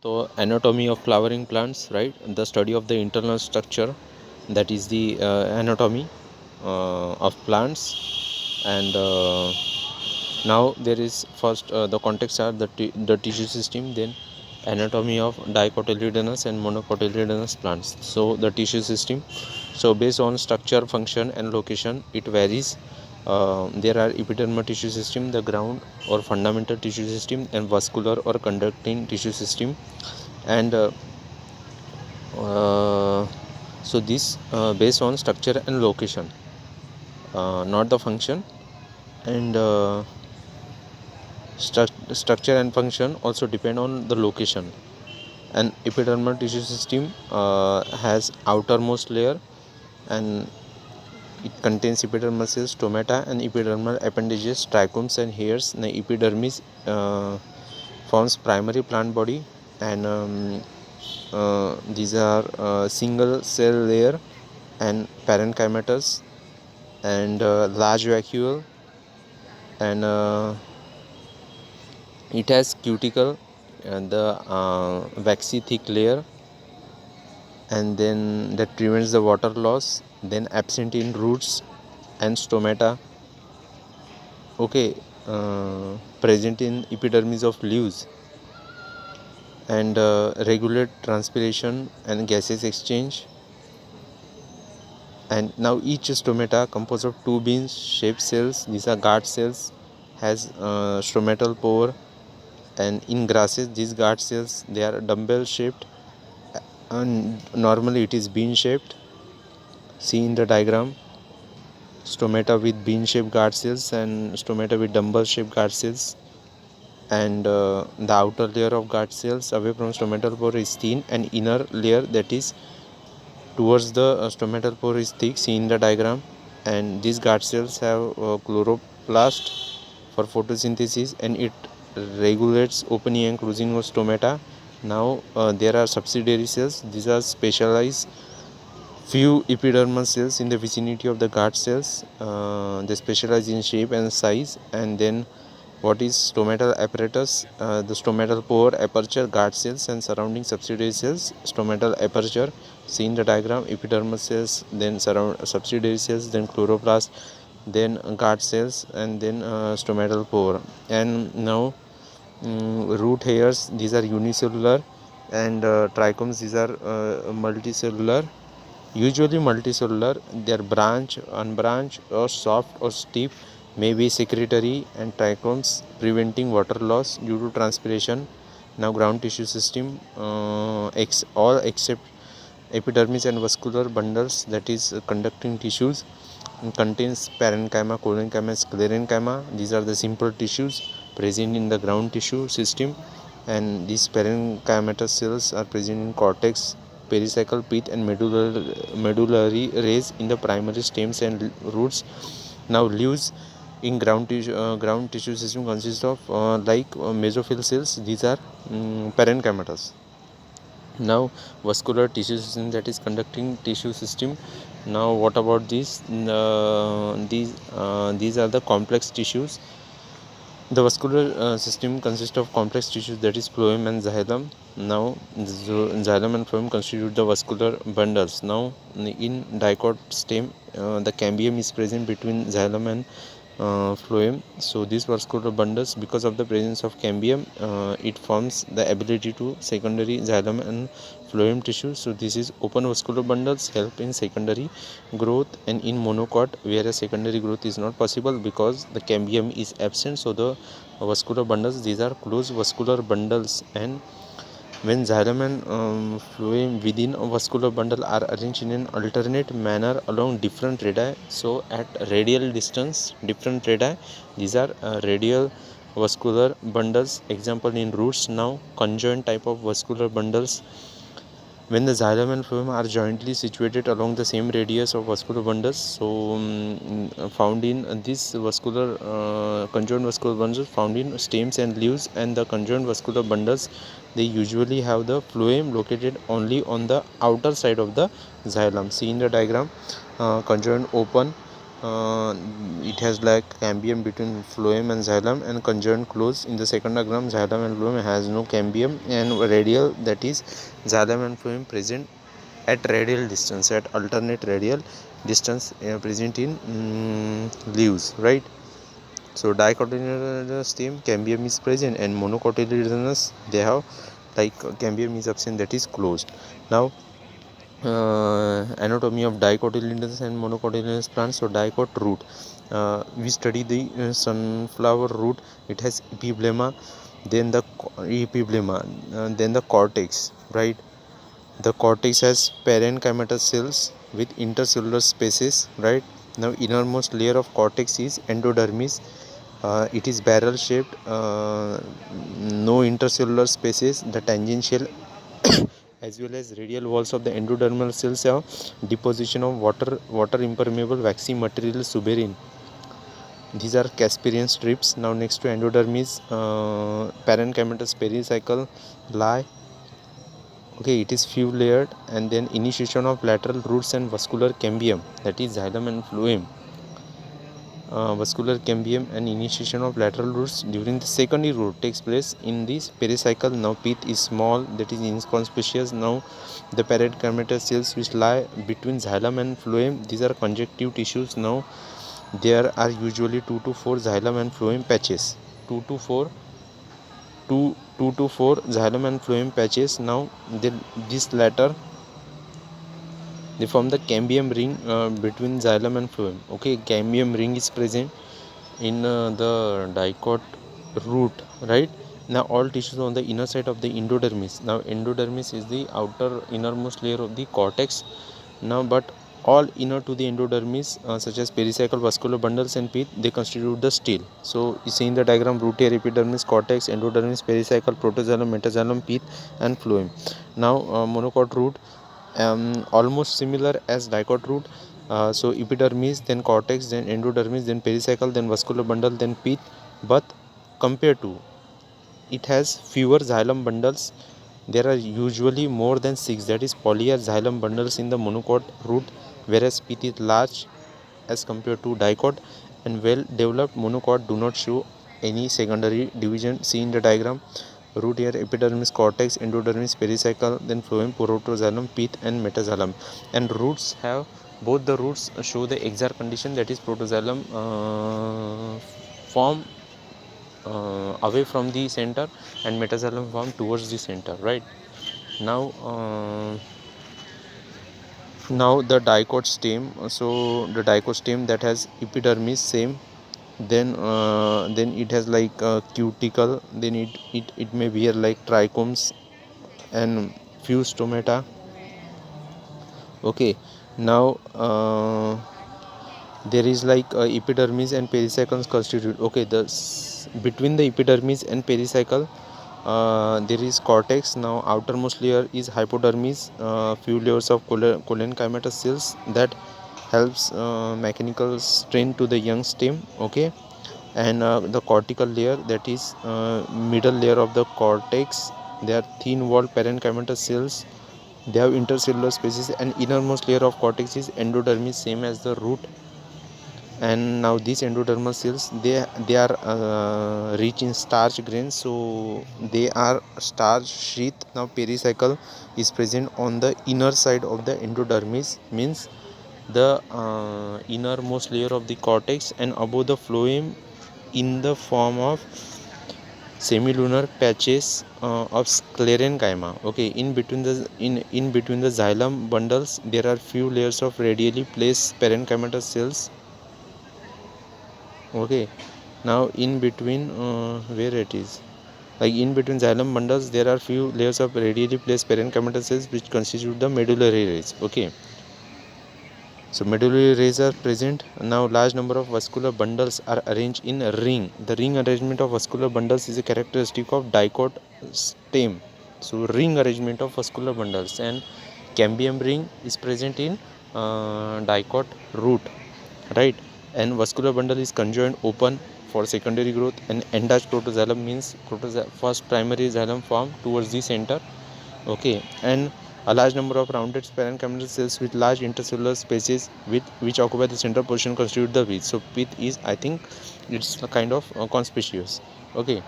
So anatomy of flowering plants, right? The study of the internal structure, that is the anatomy of plants. And now there is first the context are the tissue system, then anatomy of dicotyledonous and monocotyledonous plants. So the tissue system, so based on structure, function and location it varies. There are epidermal tissue system, the ground or fundamental tissue system, and vascular or conducting tissue system. And so this based on structure and location, not the function. And structure and function also depend on the location. An epidermal tissue system has outermost layer, and it contains epidermal cells, stomata, and epidermal appendages, trichomes and hairs. The epidermis forms primary plant body, and these are single cell layer and parenchymatous and large vacuole, and it has cuticle and the waxy thick layer, and then that prevents the water loss, then absent in roots and stomata. Okay, present in epidermis of leaves, and regulate transpiration and gases exchange. And now each stomata composed of two bean shaped cells, these are guard cells, has stomatal pore. And in grasses these guard cells, they are dumbbell shaped, and normally it is bean shaped. See in the diagram, stomata with bean shaped guard cells and stomata with dumbbell shaped guard cells. And the outer layer of guard cells away from stomatal pore is thin, and inner layer that is towards the stomatal pore is thick. See in the diagram. And these guard cells have chloroplast for photosynthesis, and it regulates opening and closing of stomata. Now there are subsidiary cells. These are specialized few epidermal cells in the vicinity of the guard cells. They specialize in shape and size. And then what is stomatal apparatus? The stomatal pore, aperture, guard cells and surrounding subsidiary cells. Stomatal aperture, see in the diagram, epidermal cells, then surround subsidiary cells, then chloroplast, then guard cells, and then stomatal pore. And now root hairs, these are unicellular, and trichomes, these are multicellular. Usually multicellular, they are branch, unbranched, or soft or stiff, may be secretory, and trichomes preventing water loss due to transpiration. Now ground tissue system, all except epidermis and vascular bundles, that is conducting tissues, contains parenchyma, collenchyma, sclerenchyma. These are the simple tissues present in the ground tissue system. And these parenchymatous cells are present in cortex, pericycle, pith and medullary rays in the primary stems and roots. Now leaves in ground tissue system consists of mesophyll cells. These are parenchymatous. Now vascular tissue system, that is conducting tissue system. Now what about these? These are the complex tissues. The vascular system consists of complex tissues, that is phloem and xylem. Now xylem and phloem constitute the vascular bundles. Now in dicot stem, the cambium is present between xylem and phloem. So these vascular bundles, because of the presence of cambium, it forms the ability to secondary xylem and phloem tissue. So this is open vascular bundles help in secondary growth, and in monocot where a secondary growth is not possible because the cambium is absent. So the vascular bundles, these are closed vascular bundles. And when xylem and phloem within a vascular bundle are arranged in an alternate manner along different radii, so at radial distance, different radii, these are radial vascular bundles. Example in roots. Now conjoint type of vascular bundles, when the xylem and phloem are jointly situated along the same radius of vascular bundles. So found in this vascular conjoint vascular bundles found in stems and leaves. And the conjoint vascular bundles, they usually have the phloem located only on the outer side of the xylem. See in the diagram, conjoint open, uh, it has like cambium between phloem and xylem and conjoined close. In the second diagram, xylem and phloem has no cambium, and radial, that is xylem and phloem present at radial distance, at alternate radial distance, present in leaves, right? So dicotyledonous stem, cambium is present, and monocotyledonous, they have like cambium is absent, that is closed. Now anatomy of dicotyledonous and monocotyledonous plants. So dicot root, we study the sunflower root. It has epiblema, then the then the cortex, right? The cortex has parenchymatous cells with intercellular spaces, right? Now innermost layer of cortex is endodermis. It is barrel shaped, no intercellular spaces. The tangential as well as radial walls of the endodermal cells have deposition of water impermeable waxy material suberin. These are Casparian strips. Now next to endodermis, parenchymatous pericycle lie. Okay, it is few layered, and then initiation of lateral roots and vascular cambium, that is xylem and phloem. Vascular cambium and initiation of lateral roots during the secondary root takes place in this pericycle. Now pith is small, that is inconspicuous. Now the parenchymatous cells which lie between xylem and phloem, these are conjunctive tissues. Now there are usually 2 to 4 xylem and phloem patches. 2 to 4 2 to 4 xylem and phloem patches. Now this latter, they form the cambium ring between xylem and phloem. Okay, cambium ring is present in the dicot root, right? Now all tissues on the inner side of the endodermis. Now endodermis is the outer innermost layer of the cortex. Now but all inner to the endodermis, such as pericycle, vascular bundles and pith, they constitute the stele. So you see in the diagram, root hair, epidermis, cortex, endodermis, pericycle, protoxylem, metaxylem, pith and phloem. Now monocot root, almost similar as dicot root. So epidermis, then cortex, then endodermis, then pericycle, then vascular bundle, then pith, but compared to, it has fewer xylem bundles. There are usually more than 6, that is polyar xylem bundles in the monocot root, whereas pith is large as compared to dicot, and well developed monocot do not show any secondary division. See in the diagram, root hair, epidermis, cortex, endodermis, pericycle, then phloem, protoxylem, pith and metaxylem. And roots have, both the roots show the exact condition, that is protoxylem form away from the center and metaxylem form towards the center, right? Now now the dicot stem. So the dicot stem that has epidermis, same, then it has like cuticle, then it may bear like trichomes and few stomata. Okay, now there is like epidermis and pericycles constitute. Okay, between the epidermis and pericycle, there is cortex. Now outermost layer is hypodermis, few layers of collenchymatous cells that helps mechanical strain to the young stem. Okay, and the cortical layer, that is middle layer of the cortex, they are thin walled parenchymatous cells, they have intercellular spaces, and innermost layer of cortex is endodermis, same as the root. And now these endodermal cells, they are rich in starch grains, so they are starch sheath. Now pericycle is present on the inner side of the endodermis, means the innermost layer of the cortex, and above the phloem in the form of semilunar patches of sclerenchyma. Okay, in between the xylem bundles, there are few layers of radially placed parenchymatous cells. Okay, now in between where it is, like in between xylem bundles, there are few layers of radially placed parenchymatous cells which constitute the medullary rays. Okay, so medullary rays are present. Now large number of vascular bundles are arranged in a ring. The ring arrangement of vascular bundles is a characteristic of dicot stem. So ring arrangement of vascular bundles, and cambium ring is present in dicot root, right? And vascular bundle is conjoined open for secondary growth, and endach protoxylem means first primary xylem form towards the center. Okay, and A large number of rounded parenchymal cells with large intercellular spaces with which occupy the central portion constitute the pith. So pith is, I think, it's a kind of conspicuous. Okay.